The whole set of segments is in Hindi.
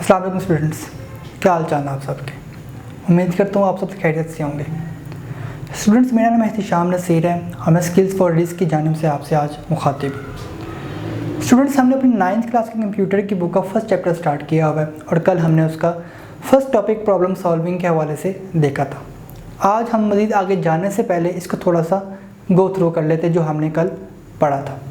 अस्सलाम वालेकुम स्टूडेंट्स, क्या हाल चाल है आप सबके। उम्मीद करता हूँ आप सब खैरियत से होंगे। स्टूडेंट्स, मेरा नाम एहतिशाम नसीर है और मैं स्किल्स फॉर रिस्क की जानिब से आपसे आज मुखातिब। स्टूडेंट्स, हमने अपनी 9th क्लास के कंप्यूटर की बुक का फर्स्ट चैप्टर स्टार्ट किया हुआ है और कल हमने उसका फर्स्ट टॉपिक प्रॉब्लम सॉल्विंग के हवाले से देखा था। आज हम मज़ीद आगे जाने से पहले इसको थोड़ा सा गो थ्रू कर लेते जो हमने कल पढ़ा था।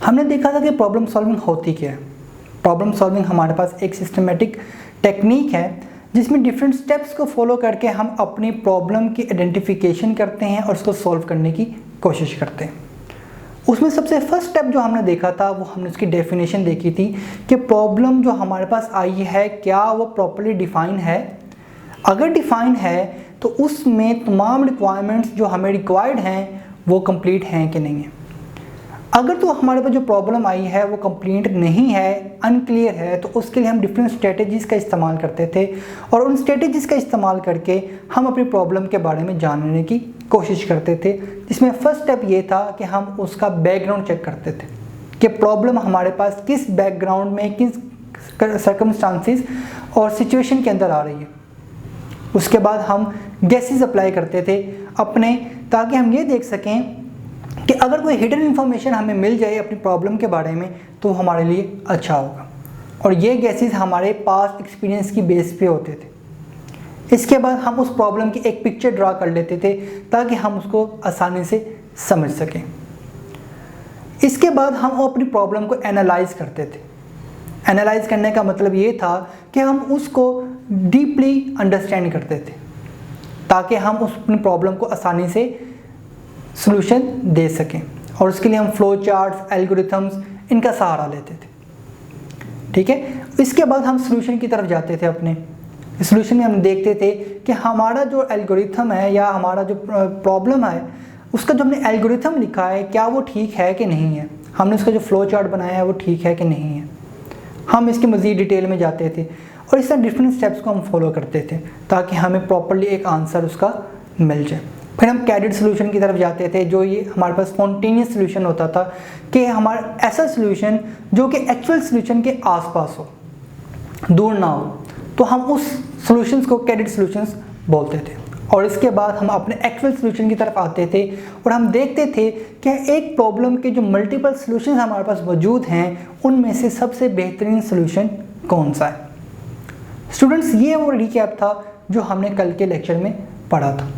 हमने देखा था कि प्रॉब्लम सॉल्विंग होती क्या है। प्रॉब्लम सॉल्विंग हमारे पास एक सिस्टमेटिक टेक्निक है जिसमें डिफरेंट स्टेप्स को फॉलो करके हम अपनी प्रॉब्लम की आइडेंटिफिकेशन करते हैं और उसको सॉल्व करने की कोशिश करते हैं। उसमें सबसे फर्स्ट स्टेप जो हमने देखा था वो हमने उसकी डेफिनेशन देखी थी कि प्रॉब्लम जो हमारे पास आई है क्या वो प्रॉपर्ली डिफाइन है। अगर डिफाइन है तो उसमें तमाम रिक्वायरमेंट्स जो हमें रिक्वायर्ड हैं वो कंप्लीट हैं कि नहीं है। अगर तो हमारे पास जो प्रॉब्लम आई है वो कंप्लीट नहीं है, अनक्लियर है, तो उसके लिए हम डिफरेंट स्ट्रेटजीज़ का इस्तेमाल करते थे और उन स्ट्रेटजीज़ का इस्तेमाल करके हम अपनी प्रॉब्लम के बारे में जानने की कोशिश करते थे, जिसमें फर्स्ट स्टेप ये था कि हम उसका बैकग्राउंड चेक करते थे कि प्रॉब्लम हमारे पास किस बैकग्राउंड में, किस सर्कमस्टांसिस और सिचुएशन के अंदर आ रही है। उसके बाद हम गेसेस अप्लाई करते थे अपने, ताकि हम ये देख सकें कि अगर कोई हिडन इन्फॉर्मेशन हमें मिल जाए अपनी प्रॉब्लम के बारे में तो हमारे लिए अच्छा होगा। और ये गेसेस हमारे पास्ट एक्सपीरियंस की बेस पे होते थे। इसके बाद हम उस प्रॉब्लम की एक पिक्चर ड्रा कर लेते थे ताकि हम उसको आसानी से समझ सकें। इसके बाद हम अपनी प्रॉब्लम को एनालाइज करते थे। एनालाइज करने का मतलब ये था कि हम उसको डीपली अंडरस्टैंड करते थे ताकि हम उस अपनी प्रॉब्लम को आसानी से सॉल्यूशन दे सकें, और उसके लिए हम फ्लो चार्ट्स, एल्गोरिथम्स, इनका सहारा लेते थे। ठीक है, इसके बाद हम सॉल्यूशन की तरफ जाते थे। अपने सॉल्यूशन में हम देखते थे कि हमारा जो एल्गोरिथम है या हमारा जो प्रॉब्लम है उसका जो हमने एल्गोरिथम लिखा है क्या वो ठीक है कि नहीं है, हमने उसका जो फ्लो चार्ट बनाया है वो ठीक है कि नहीं है। हम इसकी मज़ीद डिटेल में जाते थे और इस तरह डिफरेंट स्टेप्स को हम फॉलो करते थे ताकि हमें प्रॉपरली एक आंसर उसका मिल जाए। फिर हम कैंडिडेट सोल्यूशन की तरफ जाते थे, जो ये हमारे पास स्पॉन्टेनियस सोल्यूशन होता था कि हमारा ऐसा सोल्यूशन जो कि एक्चुअल सोल्यूशन के आसपास हो, दूर ना हो, तो हम उस सॉल्यूशंस को कैंडिडेट सॉल्यूशंस बोलते थे। और इसके बाद हम अपने एक्चुअल सोल्यूशन की तरफ आते थे और हम देखते थे कि एक प्रॉब्लम के जो मल्टीपल सॉल्यूशंस हमारे पास मौजूद हैं उनमें से सबसे बेहतरीन सॉल्यूशन कौन सा है। स्टूडेंट्स, ये वो रिकैप था जो हमने कल के लेक्चर में पढ़ा था।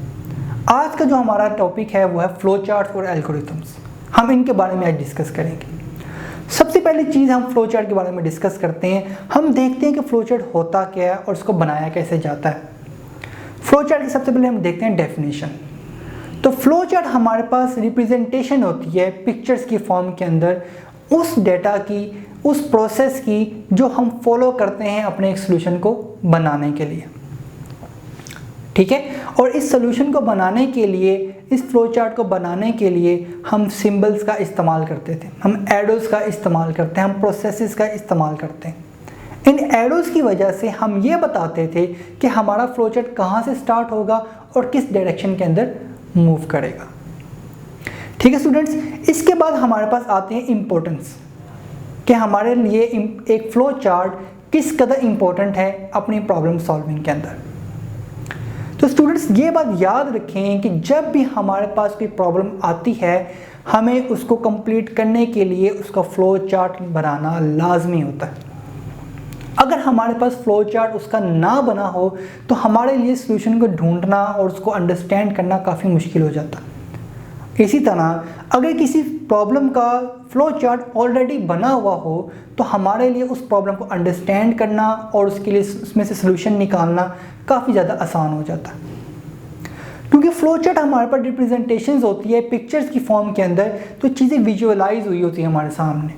आज का जो हमारा टॉपिक है वो है फ्लो चार्ट्स और एल्गोरिथम्स। हम इनके बारे में आज डिस्कस करेंगे। सबसे पहली चीज़ हम फ्लो चार्ट के बारे में डिस्कस करते हैं। हम देखते हैं कि फ्लो चार्ट होता क्या है और उसको बनाया कैसे जाता है। फ्लो चार्ट की सबसे पहले हम देखते हैं डेफिनेशन। तो फ्लो चार्ट हमारे पास रिप्रेजेंटेशन होती है पिक्चर्स की फॉर्म के अंदर उस डेटा की, उस प्रोसेस की जो हम फॉलो करते हैं अपने एक सोल्यूशन को बनाने के लिए। ठीक है, और इस सोल्यूशन को बनाने के लिए, इस फ्लो चार्ट को बनाने के लिए हम सिंबल्स का इस्तेमाल करते थे, हम एरोज का इस्तेमाल करते हैं, हम प्रोसेसेस का इस्तेमाल करते हैं। इन एरोज की वजह से हम ये बताते थे कि हमारा फ्लो चार्ट कहाँ से स्टार्ट होगा और किस डायरेक्शन के अंदर मूव करेगा। ठीक है स्टूडेंट्स, इसके बाद हमारे पास आते हैं इम्पोर्टेंस कि हमारे लिए एक फ्लो चार्ट किस कदर इम्पोर्टेंट है अपनी प्रॉब्लम सॉल्विंग के अंदर। तो स्टूडेंट्स, ये बात याद रखें कि जब भी हमारे पास कोई प्रॉब्लम आती है हमें उसको कंप्लीट करने के लिए उसका फ्लो चार्ट बनाना लाजमी होता है। अगर हमारे पास फ्लो चार्ट उसका ना बना हो तो हमारे लिए सॉल्यूशन को ढूंढना और उसको अंडरस्टैंड करना काफ़ी मुश्किल हो जाता है। इसी तरह अगर किसी प्रॉब्लम का फ्लो चार्ट ऑलरेडी बना हुआ हो तो हमारे लिए उस प्रॉब्लम को अंडरस्टैंड करना और उसके लिए उसमें से सॉल्यूशन निकालना काफ़ी ज़्यादा आसान हो जाता है, क्योंकि फ्लो चार्ट हमारे पास रिप्रेजेंटेशंस होती है पिक्चर्स की फॉर्म के अंदर, तो चीज़ें विजुअलाइज हुई होती हैं हमारे सामने।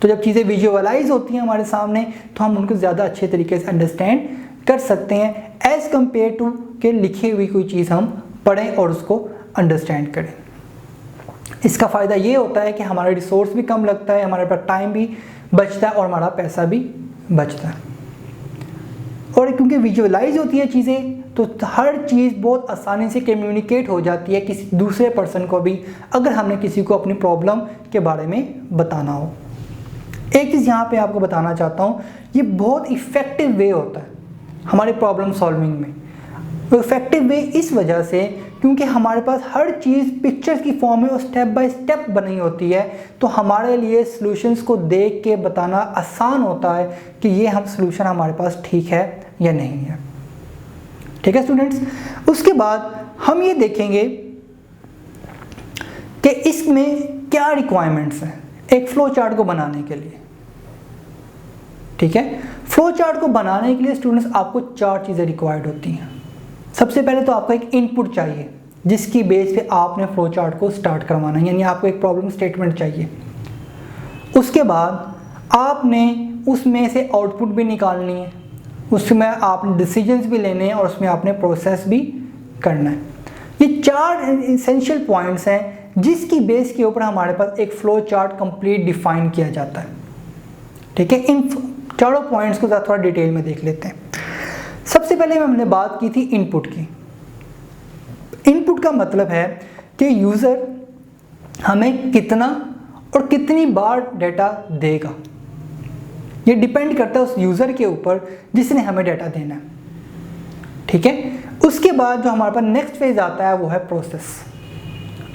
तो जब चीज़ें विजुअलाइज होती हैं हमारे सामने तो हम उनको ज़्यादा अच्छे तरीके से अंडरस्टैंड कर सकते हैं एज़ कम्पेयर टू के लिखी हुई कोई चीज़ हम पढ़ें और उसको अंडरस्टैंड करें। इसका फ़ायदा ये होता है कि हमारा रिसोर्स भी कम लगता है, हमारे पास टाइम भी बचता है और हमारा पैसा भी बचता है। और क्योंकि विजुअलाइज होती है चीज़ें तो हर चीज़ बहुत आसानी से कम्युनिकेट हो जाती है किसी दूसरे पर्सन को भी, अगर हमने किसी को अपनी प्रॉब्लम के बारे में बताना हो। एक चीज़ यहाँ पे आपको बताना चाहता हूँ, ये बहुत इफ़ेक्टिव वे होता है हमारे प्रॉब्लम सॉल्विंग में। इफ़ेक्टिव वे इस वजह से क्योंकि हमारे पास हर चीज़ पिक्चर्स की फॉर्म में और स्टेप बाय स्टेप बनी होती है, तो हमारे लिए सॉल्यूशंस को देख के बताना आसान होता है कि ये हम सॉल्यूशन हमारे पास ठीक है या नहीं है। ठीक है स्टूडेंट्स, उसके बाद हम ये देखेंगे कि इसमें क्या रिक्वायरमेंट्स हैं एक फ्लो चार्ट को बनाने के लिए। ठीक है, फ्लो चार्ट को बनाने के लिए स्टूडेंट्स आपको 4 चीज़ें रिक्वायर्ड होती हैं। सबसे पहले तो आपको एक इनपुट चाहिए जिसकी बेस पे आपने फ्लो चार्ट को स्टार्ट करवाना है, यानी आपको एक प्रॉब्लम स्टेटमेंट चाहिए। उसके बाद आपने उसमें से आउटपुट भी निकालनी है, उसमें आपने डिसीजंस भी लेने हैं और उसमें आपने प्रोसेस भी करना है। ये 4 एसेंशियल पॉइंट्स हैं जिसकी बेस के ऊपर हमारे पास एक फ्लो चार्ट कंप्लीट डिफाइन किया जाता है। ठीक है, इन चारों पॉइंट्स को थोड़ा डिटेल में देख लेते हैं। सबसे पहले हमने बात की थी इनपुट की। इनपुट का मतलब है कि यूज़र हमें कितना और कितनी बार डेटा देगा। ये डिपेंड करता है उस यूज़र के ऊपर जिसने हमें डेटा देना है। ठीक है, उसके बाद जो हमारे पास नेक्स्ट फेज आता है वो है प्रोसेस।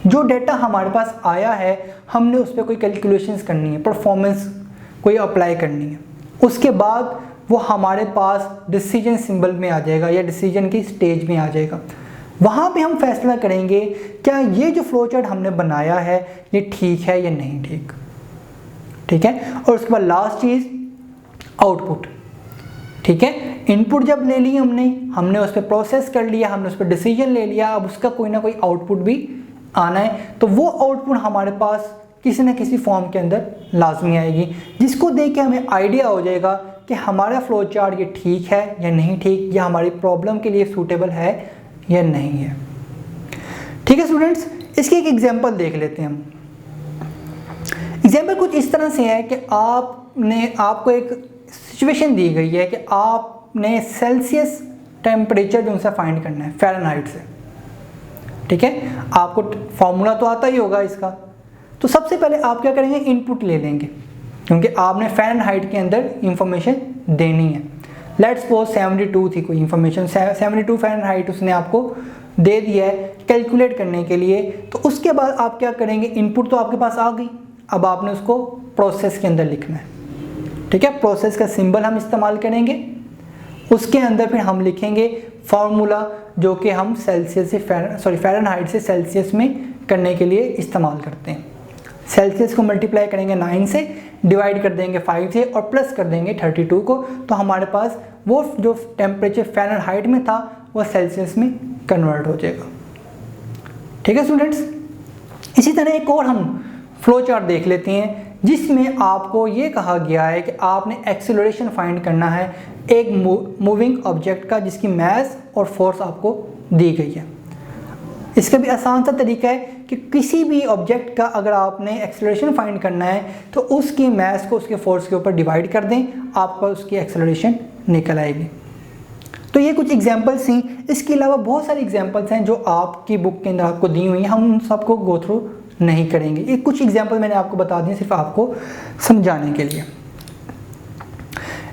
जो डेटा हमारे पास आया है हमने उस पर कोई कैलकुलेशंस करनी है, परफॉर्मेंस कोई अप्लाई करनी है। उसके बाद वो हमारे पास डिसीजन सिंबल में आ जाएगा या डिसीजन की स्टेज में आ जाएगा। वहाँ पे हम फैसला करेंगे क्या ये जो फ्लो चार्ट हमने बनाया है ये ठीक है या नहीं ठीक। ठीक है, और उसके बाद लास्ट चीज़ आउटपुट। ठीक है, इनपुट जब ले ली हमने उस पर प्रोसेस कर लिया, हमने उस पर डिसीजन ले लिया, अब उसका कोई ना कोई आउटपुट भी आना है, तो वो आउटपुट हमारे पास किसी न किसी फॉर्म के अंदर लाजमी आएगी, जिसको देख के हमें आइडिया हो जाएगा कि हमारा फ्लो चार्ट ये ठीक है या नहीं ठीक, या हमारी प्रॉब्लम के लिए सूटेबल है या नहीं है। ठीक है स्टूडेंट्स, इसकी एक एग्जांपल देख लेते हैं हम। एग्जांपल कुछ इस तरह से है कि आपको एक सिचुएशन दी गई है कि आपने सेल्सियस टेम्परेचर जो उनसे फाइंड करना है फ़ारेनहाइट से। ठीक है, आपको फॉर्मूला तो आता ही होगा इसका। तो सबसे पहले आप क्या करेंगे, इनपुट ले लेंगे क्योंकि आपने फ़ारेनहाइट के अंदर इंफॉर्मेशन देनी है। लेट्स सपोज 72 थी कोई इंफॉर्मेशन, 72 फ़ारेनहाइट उसने आपको दे दिया है कैलकुलेट करने के लिए। तो उसके बाद आप क्या करेंगे, इनपुट तो आपके पास आ गई, अब आपने उसको प्रोसेस के अंदर लिखना है। ठीक है, प्रोसेस का सिंबल हम इस्तेमाल करेंगे, उसके अंदर फिर हम लिखेंगे फार्मूला जो कि हम सेल्सियस से फ़ारेनहाइट से सेल्सियस में करने के लिए इस्तेमाल करते हैं। सेल्सियस को मल्टीप्लाई करेंगे 9 से, डिवाइड कर देंगे 5 से और प्लस कर देंगे 32 को, तो हमारे पास वो जो टेम्परेचर फ़ारेनहाइट में था वो सेल्सियस में कन्वर्ट हो जाएगा। ठीक है स्टूडेंट्स, इसी तरह एक और हम फ्लो चार्ट देख लेते हैं जिसमें आपको ये कहा गया है कि आपने एक्सेलरेशन फाइंड करना है एक मूविंग ऑब्जेक्ट का जिसकी मास और फोर्स आपको दी गई है। इसका भी आसान सा तरीका है कि किसी भी ऑब्जेक्ट का अगर आपने एक्सेलरेशन फाइंड करना है तो उसकी मास को उसके फोर्स के ऊपर डिवाइड कर दें, आपको उसकी एक्सेलरेशन निकल आएगी। तो ये कुछ एग्जांपल्स हैं, इसके अलावा बहुत सारी एग्जांपल्स हैं जो आपकी बुक के अंदर आपको दी हुई हैं, हम उन सबको गो थ्रू नहीं करेंगे। ये कुछ एग्जांपल मैंने आपको बता दिए सिर्फ आपको समझाने के लिए।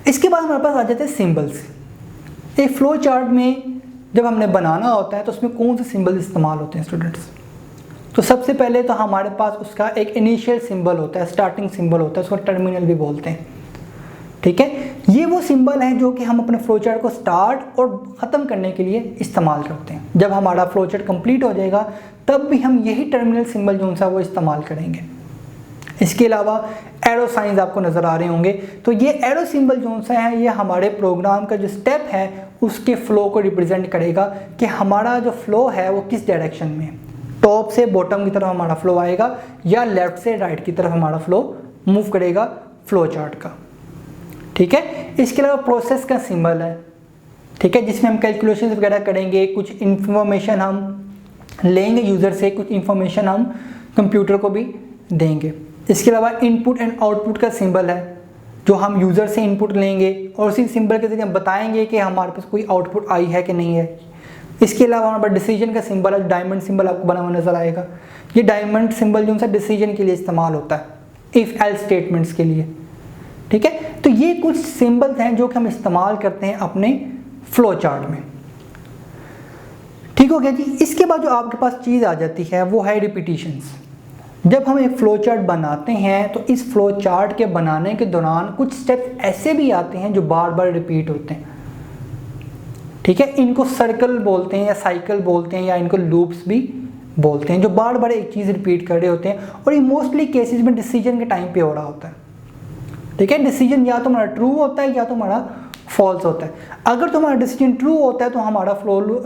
इसके बाद हमारे पास आ जाते हैं सिंबल्स। एक फ्लो चार्ट में जब हमने बनाना होता है तो उसमें कौन से सिंबल इस्तेमाल होते हैं स्टूडेंट्स। तो सबसे पहले तो हमारे पास उसका एक इनिशियल सिंबल होता है, स्टार्टिंग सिंबल होता है, उसको टर्मिनल भी बोलते हैं। ठीक है, ये वो सिंबल है जो कि हम अपने फ्लो चार्ट को स्टार्ट और ख़त्म करने के लिए इस्तेमाल करते हैं। जब हमारा फ्लो चार्ट कंप्लीट हो जाएगा तब भी हम यही टर्मिनल सिंबल जो सा वो इस्तेमाल करेंगे। इसके अलावा एरो साइंस आपको नज़र आ रहे होंगे, तो ये एरो सिंबल जो सा है ये हमारे प्रोग्राम का जो स्टेप है उसके फ़्लो को रिप्रेजेंट करेगा कि हमारा जो फ़्लो है वो किस डायरेक्शन में है। टॉप से बॉटम की तरफ हमारा फ़्लो आएगा या लेफ़्ट से राइट की तरफ हमारा फ़्लो मूव करेगा फ़्लो चार्ट का। ठीक है, इसके अलावा प्रोसेस का सिंबल है। ठीक है, जिसमें हम कैलकुलेशन वगैरह करेंगे, कुछ इन्फॉर्मेशन हम लेंगे यूज़र से, कुछ इन्फॉर्मेशन हम कंप्यूटर को भी देंगे। इसके अलावा इनपुट एंड आउटपुट का सिंबल है जो हम यूज़र से इनपुट लेंगे और उसी सिंबल के जरिए हम बताएंगे कि हमारे पास कोई आउटपुट आई है कि नहीं है। इसके अलावा हमारे पास डिसीजन का सिंबल है, डायमंड सिंबल आपको बना हुआ नज़र आएगा। ये डायमंड सिंबल जो सा डिसीजन के लिए इस्तेमाल होता है, इफ़ एल्स स्टेटमेंट्स के लिए। ठीक है, तो ये कुछ सिंबल्स हैं जो कि हम इस्तेमाल करते हैं अपने फ्लो चार्ट में। ठीक हो गया जी। इसके बाद जो आपके पास चीज़ आ जाती है वो है रिपीटिशंस। जब हम एक फ्लो चार्ट बनाते हैं तो इस फ्लो चार्ट के बनाने के दौरान कुछ स्टेप्स ऐसे भी आते हैं जो बार बार रिपीट होते हैं। ठीक है, इनको सर्कल बोलते हैं या साइकिल बोलते हैं या इनको लूप्स भी बोलते हैं, जो बार बार एक चीज़ रिपीट कर रहे होते हैं। और ये मोस्टली केसेस में डिसीजन के टाइम पे हो रहा होता है। ठीक है, डिसीजन या तो हमारा ट्रू होता है या तो हमारा फॉल्स होता है। अगर तो हमारा डिसीजन ट्रू होता है तो हमारा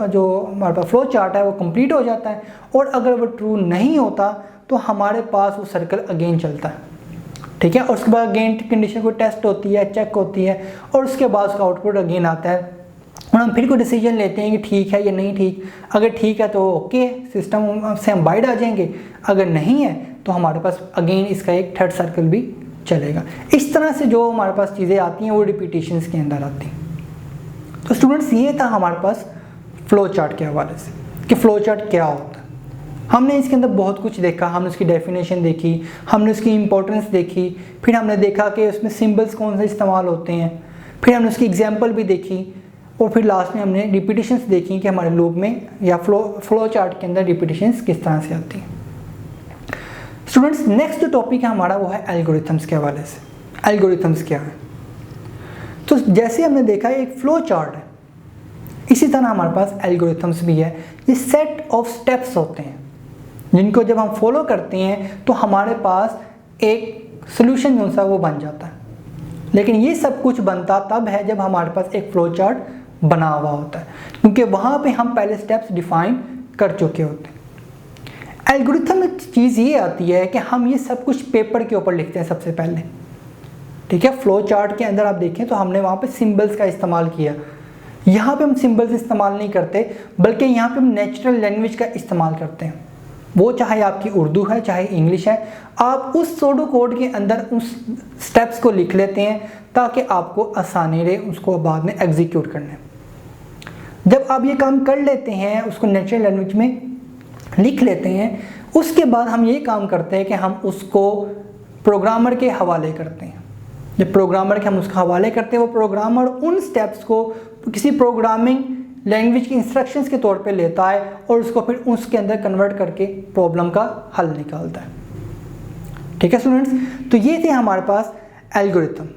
जो हमारे पास फ्लो चार्ट है वो कंप्लीट हो जाता है, और अगर वो ट्रू नहीं होता तो हमारे पास वो सर्कल अगेन चलता है। ठीक है, और उसके बाद अगेन कंडीशन को टेस्ट होती है, चेक होती है, और उसके बाद उसका आउटपुट अगेन आता है और हम फिर कोई डिसीजन लेते हैं कि ठीक है या नहीं ठीक। अगर ठीक है तो ओके, सिस्टम से हम बाइड आ जाएंगे, अगर नहीं है तो हमारे पास अगेन इसका एक थर्ड सर्कल भी चलेगा। इस तरह से जो हमारे पास चीज़ें आती हैं वो रिपीटिशंस के अंदर आती हैं। तो स्टूडेंट्स, ये था हमारे पास फ्लो चार्ट के हवाले से कि फ्लो चार्ट क्या होता है। हमने इसके अंदर बहुत कुछ देखा, हमने उसकी डेफिनेशन देखी, हमने उसकी इंपॉर्टेंस देखी, फिर हमने देखा कि उसमें सिंबल्स कौन से इस्तेमाल होते हैं, फिर हमने उसकी एग्जांपल भी देखी, और फिर लास्ट में हमने रिपीटिशंस देखी कि हमारे लूप में या फ्लो चार्ट के अंदर रिपीटिशंस किस तरह से आती हैं। स्टूडेंट्स, नेक्स्ट जो टॉपिक है हमारा वो है एल्गोरिथम्स के हवाले से। एल्गोरिथम्स क्या है? तो जैसे हमने देखा एक फ्लो चार्ट है, इसी तरह हमारे पास एल्गोरिथम्स भी है। ये सेट ऑफ स्टेप्स होते हैं जिनको जब हम फॉलो करते हैं तो हमारे पास एक सोल्यूशन जो सा वो बन जाता है। लेकिन ये सब कुछ बनता तब है जब हमारे पास एक फ्लो चार्ट बना हुआ होता है, क्योंकि वहाँ पे हम पहले स्टेप्स डिफाइन कर चुके होते हैं। एल्गोरिथम में चीज़ ये आती है कि हम ये सब कुछ पेपर के ऊपर लिखते हैं सबसे पहले। ठीक है, फ्लो चार्ट के अंदर आप देखें तो हमने वहाँ पे सिंबल्स का इस्तेमाल किया। यहाँ पे हम सिंबल्स इस्तेमाल नहीं करते, बल्कि यहाँ पे हम नेचुरल लैंग्वेज का इस्तेमाल करते हैं। वो चाहे आपकी उर्दू है चाहे इंग्लिश है, आप उस सोडो कोड के अंदर उस स्टेप्स को लिख लेते हैं ताकि आपको आसानी रहे उसको बाद में एग्जीक्यूट करने। जब आप ये काम कर लेते हैं, उसको नेचुरल लैंग्वेज में लिख लेते हैं, उसके बाद हम ये काम करते हैं कि हम उसको प्रोग्रामर के हवाले करते हैं। जब प्रोग्रामर के हम उसका हवाले करते हैं, वो प्रोग्रामर उन स्टेप्स को किसी प्रोग्रामिंग लैंग्वेज की इंस्ट्रक्शंस के तौर पे लेता है और उसको फिर उसके अंदर कन्वर्ट करके प्रॉब्लम का हल निकालता है। ठीक है स्टूडेंट्स, तो ये थे हमारे पास एल्गोरिथम।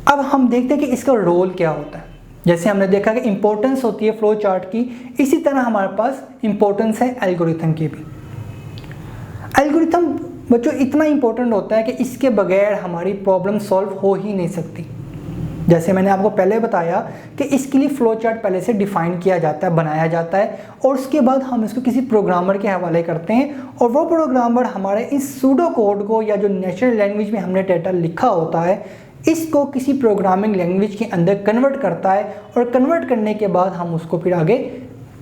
अब हम देखते हैं कि इसका रोल क्या होता है। जैसे हमने देखा कि इंपॉर्टेंस होती है फ्लो चार्ट की, इसी तरह हमारे पास इंपॉर्टेंस है एल्गोरिथम की भी। एल्गोरिथम बच्चों इतना इंपॉर्टेंट होता है कि इसके बगैर हमारी प्रॉब्लम सॉल्व हो ही नहीं सकती। जैसे मैंने आपको पहले बताया कि इसके लिए फ्लो चार्ट पहले से डिफाइन किया जाता है, बनाया जाता है, और उसके बाद हम इसको किसी प्रोग्रामर के हवाले करते हैं, और वो प्रोग्रामर हमारे इस सूडो कोड को या जो नेचुरल लैंग्वेज में हमने डेटा लिखा होता है, इसको किसी प्रोग्रामिंग लैंग्वेज के अंदर कन्वर्ट करता है, और कन्वर्ट करने के बाद हम उसको फिर आगे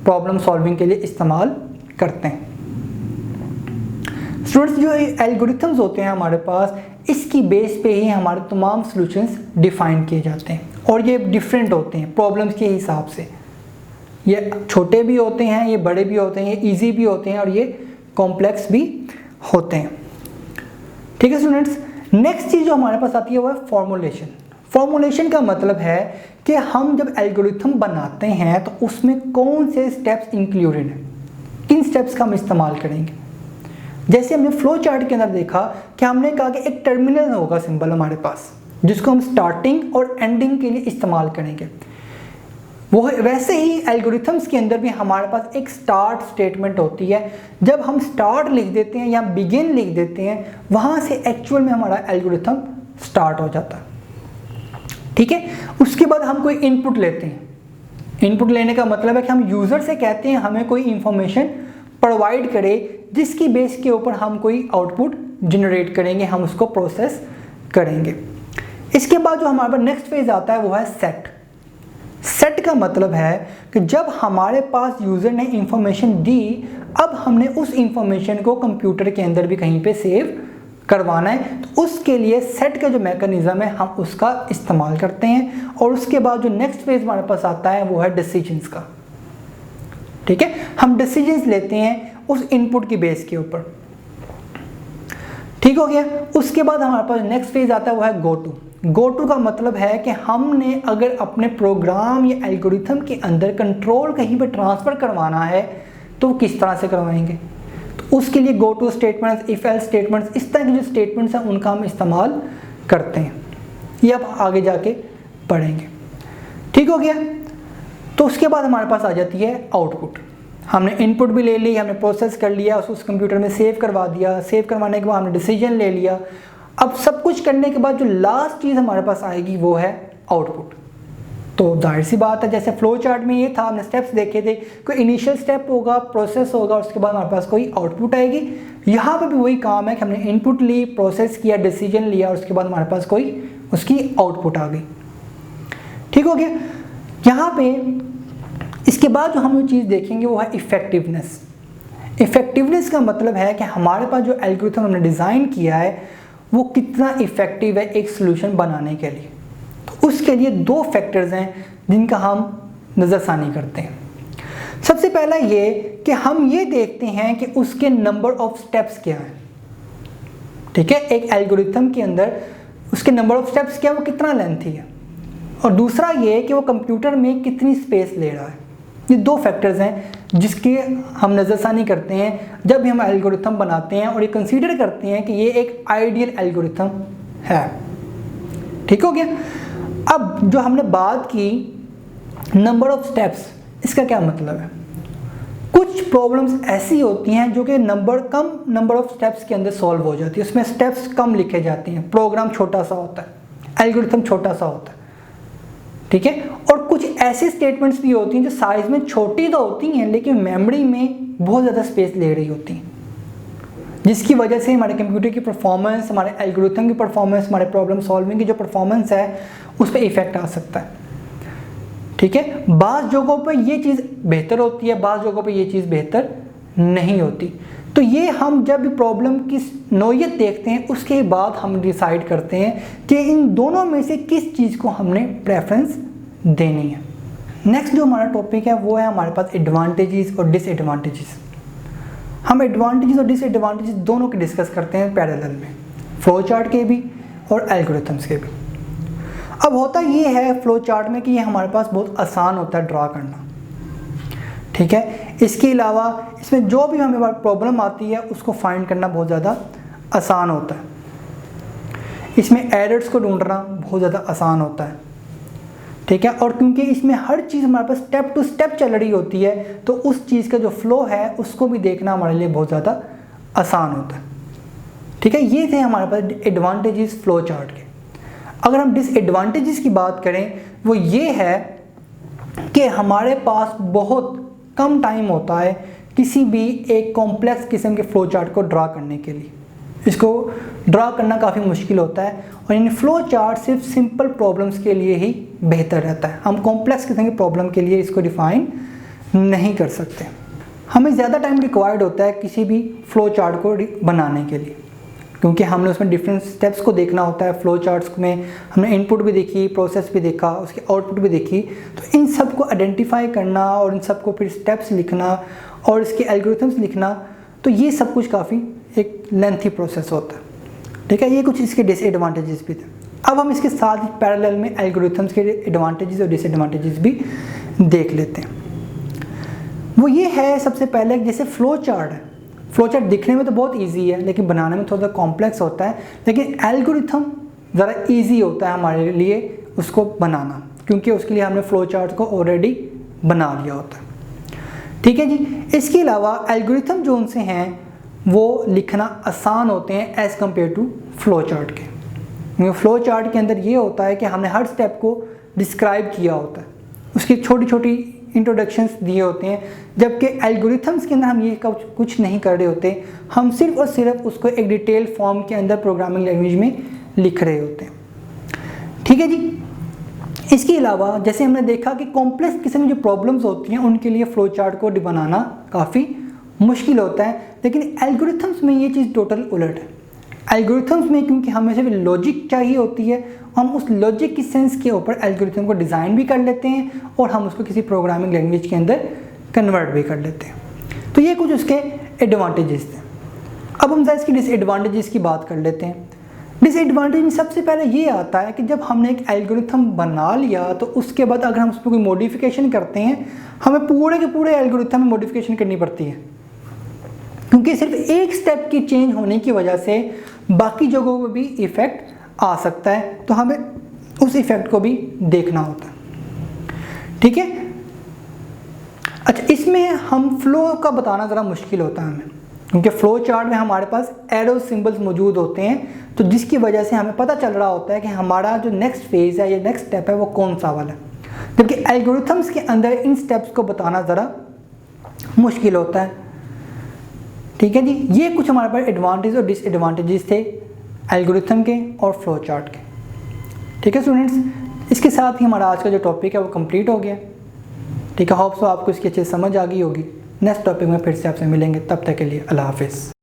प्रॉब्लम सॉल्विंग के लिए इस्तेमाल करते हैं। स्टूडेंट्स, जो एल्गोरिथम्स होते हैं हमारे पास, इसकी बेस पे ही हमारे तमाम सॉल्यूशंस डिफाइन किए जाते हैं, और ये डिफरेंट होते हैं प्रॉब्लम्स के हिसाब से। ये छोटे भी होते हैं, ये बड़े भी होते हैं, ये इजी भी होते हैं, और ये कॉम्प्लेक्स भी होते हैं। ठीक है स्टूडेंट्स, नेक्स्ट चीज़ जो हमारे पास आती है वो है फॉर्मूलेशन। फॉर्मूलेशन का मतलब है कि हम जब एल्गोरिथम बनाते हैं तो उसमें कौन से स्टेप्स इंक्लूडेड हैं, किन स्टेप्स का हम इस्तेमाल करेंगे। जैसे हमने फ्लो चार्ट के अंदर देखा कि हमने कहा कि एक टर्मिनल होगा सिंबल हमारे पास, जिसको हम स्टार्टिंग और एंडिंग के लिए इस्तेमाल करेंगे। वो वैसे ही एल्गोरिथम्स के अंदर भी हमारे पास एक स्टार्ट स्टेटमेंट होती है। जब हम स्टार्ट लिख देते हैं या बिगिन लिख देते हैं, वहाँ से एक्चुअल में हमारा एल्गोरिथम स्टार्ट हो जाता है। ठीक है, उसके बाद हम कोई इनपुट लेते हैं। इनपुट लेने का मतलब है कि हम यूज़र से कहते हैं हमें कोई इंफॉर्मेशन प्रोवाइड करे, जिसकी बेस के ऊपर हम कोई आउटपुट जनरेट करेंगे, हम उसको प्रोसेस करेंगे। इसके बाद जो हमारे पास नेक्स्ट फेज आता है वो है सेट। सेट का मतलब है कि जब हमारे पास यूज़र ने इंफॉर्मेशन दी, अब हमने उस इंफॉर्मेशन को कंप्यूटर के अंदर भी कहीं पे सेव करवाना है, तो उसके लिए सेट का जो मैकेनिज्म है हम उसका इस्तेमाल करते हैं। और उसके बाद जो नेक्स्ट फेज हमारे पास आता है वो है डिसीजंस का। ठीक है, हम डिसीजंस लेते हैं उस इनपुट की बेस के ऊपर। ठीक हो गया। उसके बाद हमारे पास नेक्स्ट फेज आता है, वो है गो टू। गो टू का मतलब है कि हमने अगर अपने प्रोग्राम या एल्गोरिथम के अंदर कंट्रोल कहीं पर ट्रांसफ़र करवाना है तो किस तरह से करवाएंगे। तो उसके लिए go two statements, if else statements, इस तरह के जो स्टेटमेंट्स हैं उनका हम इस्तेमाल करते हैं। ये आप आगे जाके पढ़ेंगे। ठीक हो गया। तो उसके बाद हमारे पास आ जाती है आउटपुट। हमने इनपुट भी ले ली, हमने प्रोसेस कर लिया, उस कंप्यूटर में सेव करवा दिया, सेव करवाने के बाद हमने डिसीजन ले लिया। अब सब कुछ करने के बाद जो लास्ट चीज़ हमारे पास आएगी वो है आउटपुट। तो जाहिर सी बात है, जैसे फ्लो चार्ट में ये था, हमने स्टेप्स देखे थे, कोई इनिशियल स्टेप होगा, प्रोसेस होगा, उसके बाद हमारे पास कोई आउटपुट आएगी। यहाँ पर भी वही काम है कि हमने इनपुट ली, प्रोसेस किया, डिसीजन लिया और उसके बाद हमारे पास कोई उसकी आउटपुट आ गई। ठीक हो गया। यहाँ पे इसके बाद जो हम चीज़ देखेंगे वो है इफ़ेक्टिवनेस। इफ़ेक्टिवनेस का मतलब है कि हमारे पास जो एल्गोरिथम हमने डिज़ाइन किया है वो कितना इफ़ेक्टिव है एक सोल्यूशन बनाने के लिए। तो उसके लिए दो फैक्टर्स हैं जिनका हम नज़रसानी करते हैं। सबसे पहला ये कि हम ये देखते हैं कि उसके नंबर ऑफ स्टेप्स क्या हैं। ठीक है, एक एल्गोरिथम के अंदर उसके नंबर ऑफ स्टेप्स क्या है, वो कितना लेंथी है। और दूसरा ये कि वो कंप्यूटर में कितनी स्पेस ले रहा है। ये दो फैक्टर्स हैं जिसके हम नज़रसानी करते हैं जब भी हम एल्गोरिथम बनाते हैं और ये कंसीडर करते हैं कि ये एक आइडियल एल्गोरिथम है। ठीक हो गया। अब जो हमने बात की नंबर ऑफ स्टेप्स, इसका क्या मतलब है। कुछ प्रॉब्लम्स ऐसी होती हैं जो कि कम नंबर ऑफ स्टेप्स के अंदर सॉल्व हो जाती है, उसमें स्टेप्स कम लिखे जाते हैं, प्रोग्राम छोटा सा होता है, एल्गोरिथम छोटा सा होता है। ठीक है। और कुछ ऐसे स्टेटमेंट्स भी होती हैं जो साइज में छोटी तो होती हैं लेकिन मेमोरी में बहुत ज़्यादा स्पेस ले रही होती हैं, जिसकी वजह से हमारे कंप्यूटर की परफॉर्मेंस, हमारे एल्गोरिथम की परफॉर्मेंस, हमारे प्रॉब्लम सॉल्विंग की जो परफॉर्मेंस है उस पर इफेक्ट आ सकता है। ठीक है। बाज़ जगहों पर ये चीज़ बेहतर होती है, बाज़ जगहों पर ये चीज़ बेहतर नहीं होती। तो ये हम जब भी प्रॉब्लम की नौयत देखते हैं उसके बाद हम डिसाइड करते हैं कि इन दोनों में से किस चीज़ को हमने प्रेफरेंस देनी है। नेक्स्ट जो हमारा टॉपिक है वो है हमारे पास एडवांटेजेस और डिसएडवांटेजेस। हम एडवांटेजेस और डिसएडवांटेजेस दोनों के डिस्कस करते हैं पैरेलल में, फ्लो चार्ट के भी और एल्गोरिथम्स के भी। अब होता ये है फ्लो चार्ट में कि ये हमारे पास बहुत आसान होता है ड्रा करना। ठीक है। इसके अलावा इसमें जो भी हमें प्रॉब्लम आती है उसको फाइंड करना बहुत ज़्यादा आसान होता है। इसमें एरर्स को ढूंढना बहुत ज़्यादा आसान होता है। ठीक है। और क्योंकि इसमें हर चीज़ हमारे पास स्टेप टू स्टेप चल रही होती है तो उस चीज़ का जो फ्लो है उसको भी देखना हमारे लिए बहुत ज़्यादा आसान होता है। ठीक है। ये थे हमारे पास एडवांटेजेस फ्लो चार्ट के। अगर हम डिसएडवांटेजेस की बात करें वो ये है कि हमारे पास बहुत कम टाइम होता है किसी भी एक कॉम्प्लेक्स किस्म के फ्लो चार्ट को ड्रा करने के लिए। इसको ड्रा करना काफ़ी मुश्किल होता है और इन फ्लो चार्ट सिर्फ सिंपल प्रॉब्लम्स के लिए ही बेहतर रहता है। हम कॉम्प्लेक्स किस्म की प्रॉब्लम के लिए इसको डिफ़ाइन नहीं कर सकते। हमें ज़्यादा टाइम रिक्वायर्ड होता है किसी भी फ्लो चार्ट को बनाने के लिए, क्योंकि हमने उसमें डिफरेंट स्टेप्स को देखना होता है। फ्लो चार्ट्स में हमने इनपुट भी देखी, प्रोसेस भी देखा, उसकी आउटपुट भी देखी। तो इन सब को आइडेंटिफाई करना और इन सब को फिर स्टेप्स लिखना और इसके एल्गोरिथम्स लिखना, तो ये सब कुछ काफ़ी एक लेंथी प्रोसेस होता है। ठीक है। ये कुछ इसके डिसएडवांटेजेस भी थे। अब हम इसके साथ ही पैरेलल में एल्गोरिथम्स के एडवांटेजेस और डिसएडवांटेजेस भी देख लेते हैं। वो ये है सबसे पहले जैसे फ्लो चार्ट है। फ्लो चार्ट दिखने में तो बहुत इजी है लेकिन बनाने में थोड़ा सा कॉम्प्लेक्स होता है, लेकिन एल्गोरिथम ज़रा इजी होता है हमारे लिए उसको बनाना, क्योंकि उसके लिए हमने फ्लो चार्ट को ऑलरेडी बना लिया होता है। ठीक है जी। इसके अलावा एल्गोरिथम जो उनसे हैं वो लिखना आसान होते हैं as compare to flow chart के। क्योंकि फ्लो चार्ट के अंदर ये होता है कि हमने हर स्टेप को डिस्क्राइब किया होता है, उसकी छोटी छोटी इंट्रोडक्शंस दिए होते हैं, जबकि एल्गोरिथम्स के अंदर हम ये कुछ नहीं कर रहे होते। हम सिर्फ और सिर्फ उसको एक डिटेल फॉर्म के अंदर प्रोग्रामिंग लैंग्वेज में लिख रहे होते हैं। ठीक है जी। इसके अलावा जैसे हमने देखा कि कॉम्प्लेक्स किस्म की जो प्रॉब्लम्स होती हैं उनके लिए फ्लो चार्ट को बनाना काफ़ी मुश्किल होता है, लेकिन एल्गोरिथम्स में ये चीज़ टोटल उलट है। एल्गोरिथम्स में क्योंकि हमें सिर्फ लॉजिक चाहिए होती है, हम उस लॉजिक की सेंस के ऊपर एल्गोरिथम को डिज़ाइन भी कर लेते हैं और हम उसको किसी प्रोग्रामिंग लैंग्वेज के अंदर कन्वर्ट भी कर लेते हैं। तो ये कुछ उसके एडवांटेजेस थे। अब हम इसकी डिसएडवांटेजेस की बात कर लेते हैं। डिसएडवांटेज में सबसे पहले ये आता है कि जब हमने एक एल्गोरिथम बना लिया तो उसके बाद अगर हम उस पर कोई मॉडिफिकेशन करते हैं, हमें पूरे के पूरे एल्गोरिथम में मॉडिफिकेशन करनी पड़ती है, क्योंकि सिर्फ एक स्टेप की चेंज होने की वजह से बाकी जगहों पर भी इफ़ेक्ट आ सकता है, तो हमें उस इफ़ेक्ट को भी देखना होता है। ठीक है। अच्छा, इसमें हम फ्लो का बताना ज़रा मुश्किल होता है हमें, क्योंकि फ्लो चार्ट में हमारे पास एरो सिंबल्स मौजूद होते हैं, तो जिसकी वजह से हमें पता चल रहा होता है कि हमारा जो नेक्स्ट फेज़ है या नेक्स्ट स्टेप है वो कौन सा वाला है, जबकि एल्गोरिथम्स के अंदर इन स्टेप्स को बताना ज़रा मुश्किल होता है। ठीक है जी, ये कुछ हमारे पास एडवांटेज और डिसएडवांटेजेस थे एल्गोरिथम के और फ्लो चार्ट के। ठीक है स्टूडेंट्स, इसके साथ ही हमारा आज का जो टॉपिक है वो कंप्लीट हो गया। ठीक है, होप सो आपको इसकी अच्छी समझ आ गई होगी। नेक्स्ट टॉपिक में फिर से आपसे मिलेंगे, तब तक के लिए अल्लाह हाफिज़।